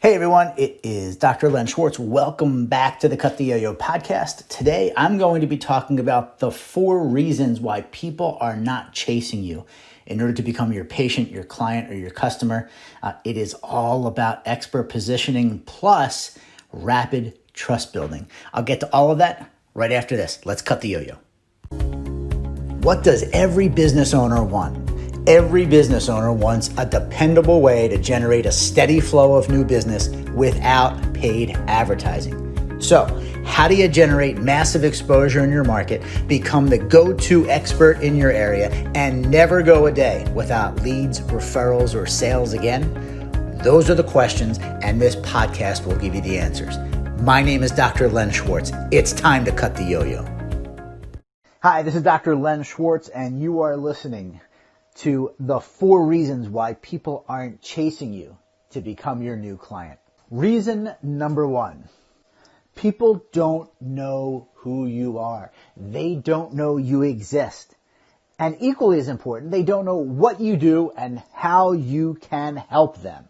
Hey everyone, it is Dr. Len Schwartz. Welcome back to the Cut the Yo-Yo podcast. Today I'm going to be talking about the 4 reasons why people are not chasing you in order to become your patient, your client, or your customer. It is all about expert positioning plus rapid trust building. I'll get to all of that right after this. Let's cut the yo-yo. What does every business owner want? Every business owner wants a dependable way to generate a steady flow of new business without paid advertising. So, how do you generate massive exposure in your market, become the go-to expert in your area, and never go a day without leads, referrals, or sales again? Those are the questions, and this podcast will give you the answers. My name is Dr. Len Schwartz. It's time to cut the yo-yo. Hi, this is Dr. Len Schwartz, and you are listening to the 4 reasons why people aren't chasing you to become your new client. Reason number 1, people don't know who you are. They don't know you exist. And equally as important, they don't know what you do and how you can help them.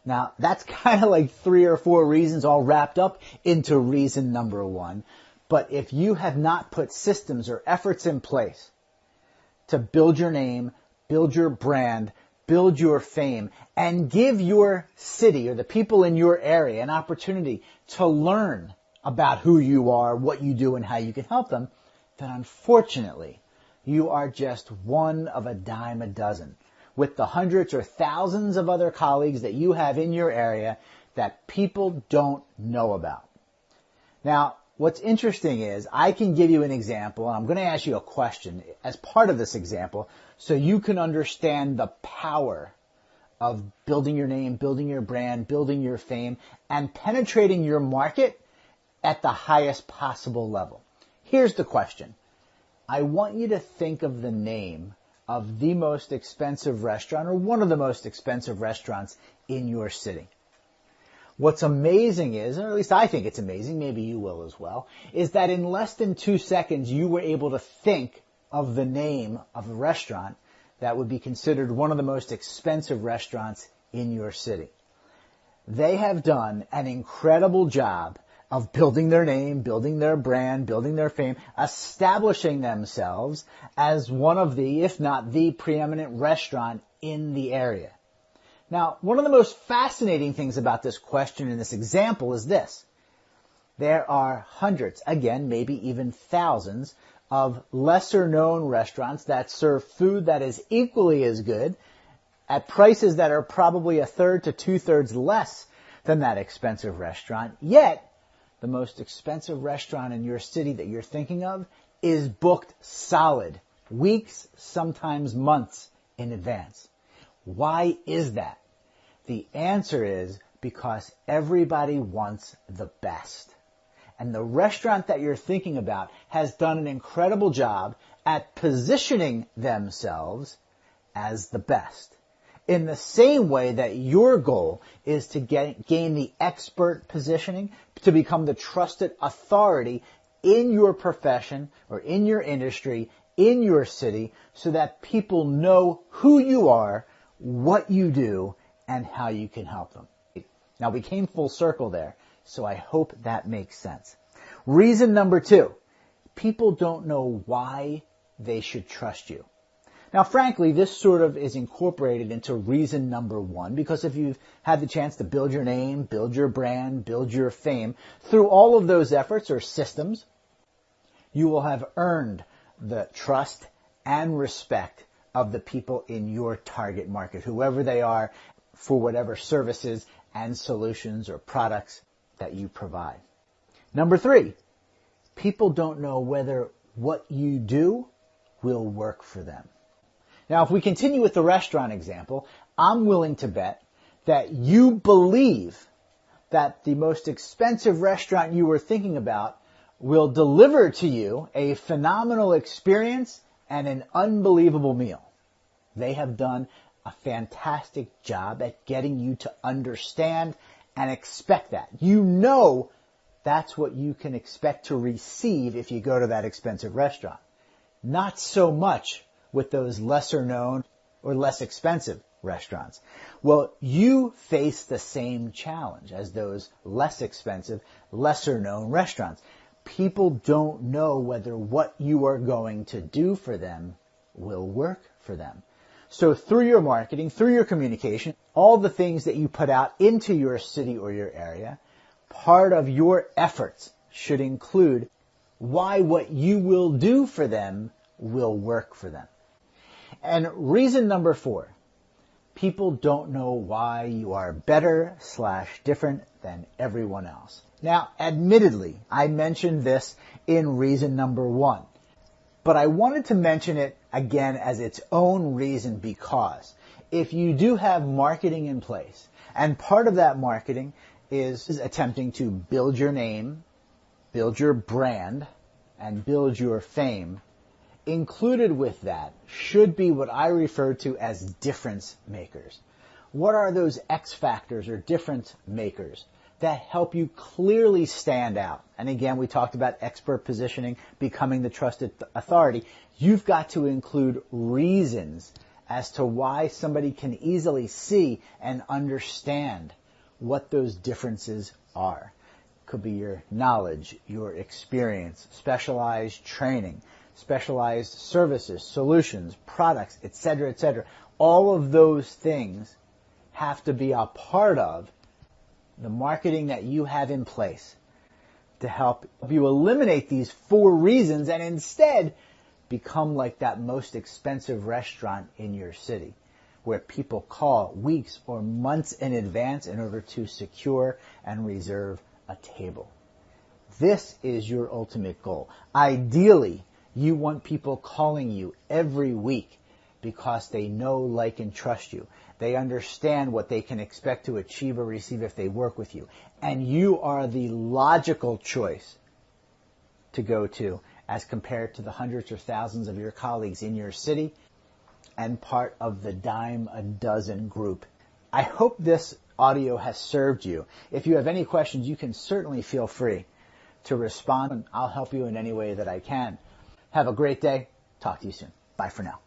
Now, that's kind of like 3 or 4 reasons all wrapped up into reason number 1. But if you have not put systems or efforts in place to build your name, build your brand, build your fame, and give your city or the people in your area an opportunity to learn about who you are, what you do, and how you can help them, then unfortunately, you are just one of a dime a dozen with the hundreds or thousands of other colleagues that you have in your area that people don't know about. Now, what's interesting is I can give you an example, and I'm going to ask you a question as part of this example so you can understand the power of building your name, building your brand, building your fame, and penetrating your market at the highest possible level. Here's the question. I want you to think of the name of the most expensive restaurant or one of the most expensive restaurants in your city. What's amazing is, or at least I think it's amazing, maybe you will as well, is that in less than 2 seconds you were able to think of the name of a restaurant that would be considered one of the most expensive restaurants in your city. They have done an incredible job of building their name, building their brand, building their fame, establishing themselves as one of the, if not the preeminent restaurant in the area. Now, one of the most fascinating things about this question and this example is this. There are hundreds, again, maybe even thousands, of lesser-known restaurants that serve food that is equally as good at prices that are probably 1/3 to 2/3 less than that expensive restaurant. Yet, the most expensive restaurant in your city that you're thinking of is booked solid, weeks, sometimes months in advance. Why is that? The answer is because everybody wants the best. And the restaurant that you're thinking about has done an incredible job at positioning themselves as the best. In the same way that your goal is to gain the expert positioning, to become the trusted authority in your profession or in your industry, in your city, so that people know who you are, what you do, and how you can help them. Now, we came full circle there, so I hope that makes sense. Reason number 2, people don't know why they should trust you. Now, frankly, this sort of is incorporated into reason number 1, because if you've had the chance to build your name, build your brand, build your fame, through all of those efforts or systems, you will have earned the trust and respect of the people in your target market, whoever they are, for whatever services and solutions or products that you provide. Number 3, people don't know whether what you do will work for them. Now, if we continue with the restaurant example, I'm willing to bet that you believe that the most expensive restaurant you were thinking about will deliver to you a phenomenal experience and an unbelievable meal. They have done a fantastic job at getting you to understand and expect that. You know that's what you can expect to receive if you go to that expensive restaurant. Not so much with those lesser known or less expensive restaurants. Well, you face the same challenge as those less expensive, lesser known restaurants. People don't know whether what you are going to do for them will work for them. So through your marketing, through your communication, all the things that you put out into your city or your area, part of your efforts should include why what you will do for them will work for them. And reason number 4, people don't know why you are better/different than everyone else. Now, admittedly, I mentioned this in reason number 1, but I wanted to mention it again as its own reason because if you do have marketing in place, and part of that marketing is attempting to build your name, build your brand, and build your fame, included with that should be what I refer to as difference makers. What are those X factors or difference makers that help you clearly stand out? And again, we talked about expert positioning, becoming the trusted authority. You've got to include reasons as to why somebody can easily see and understand what those differences are. Could be your knowledge, your experience, specialized training, specialized services, solutions, products, etc., etc. All of those things have to be a part of the marketing that you have in place to help you eliminate these 4 reasons and instead become like that most expensive restaurant in your city where people call weeks or months in advance in order to secure and reserve a table. This is your ultimate goal. Ideally, you want people calling you every week because they know, like, and trust you. They understand what they can expect to achieve or receive if they work with you. And you are the logical choice to go to as compared to the hundreds or thousands of your colleagues in your city and part of the dime a dozen group. I hope this audio has served you. If you have any questions, you can certainly feel free to respond, and I'll help you in any way that I can. Have a great day. Talk to you soon. Bye for now.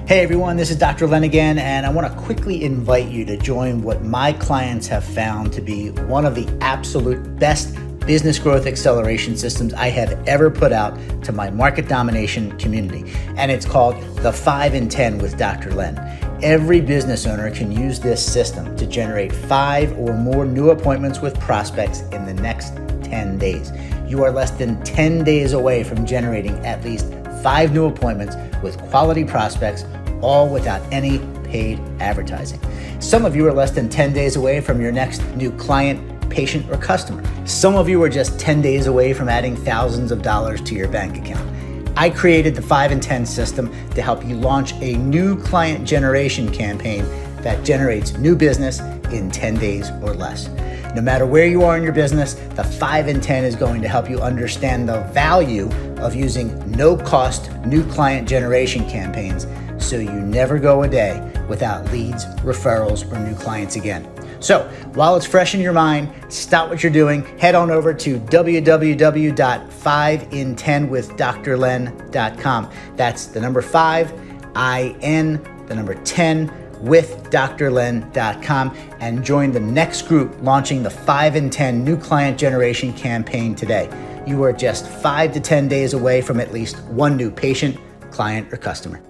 Hey everyone, this is Dr. Len again, and I want to quickly invite you to join what my clients have found to be one of the absolute best business growth acceleration systems I have ever put out to my market domination community. And it's called the 5 in 10 with Dr. Len. Every business owner can use this system to generate 5 or more new appointments with prospects in the next 10 days. You are less than 10 days away from generating at least 5 new appointments with quality prospects, all without any paid advertising. Some of you are less than 10 days away from your next new client, patient, or customer. Some of you are just 10 days away from adding thousands of dollars to your bank account. I created the 5 in 10 system to help you launch a new client generation campaign that generates new business in 10 days or less. No matter where you are in your business, the 5 in 10 is going to help you understand the value of using no-cost new client generation campaigns so you never go a day without leads, referrals, or new clients again. So while it's fresh in your mind, stop what you're doing, head on over to www.5in10withdrlen.com. That's the number 5, I-N, the number 10, withdrlen.com, and join the next group launching the 5 in 10 new client generation campaign today. You are just 5 to 10 days away from at least one new patient, client, or customer.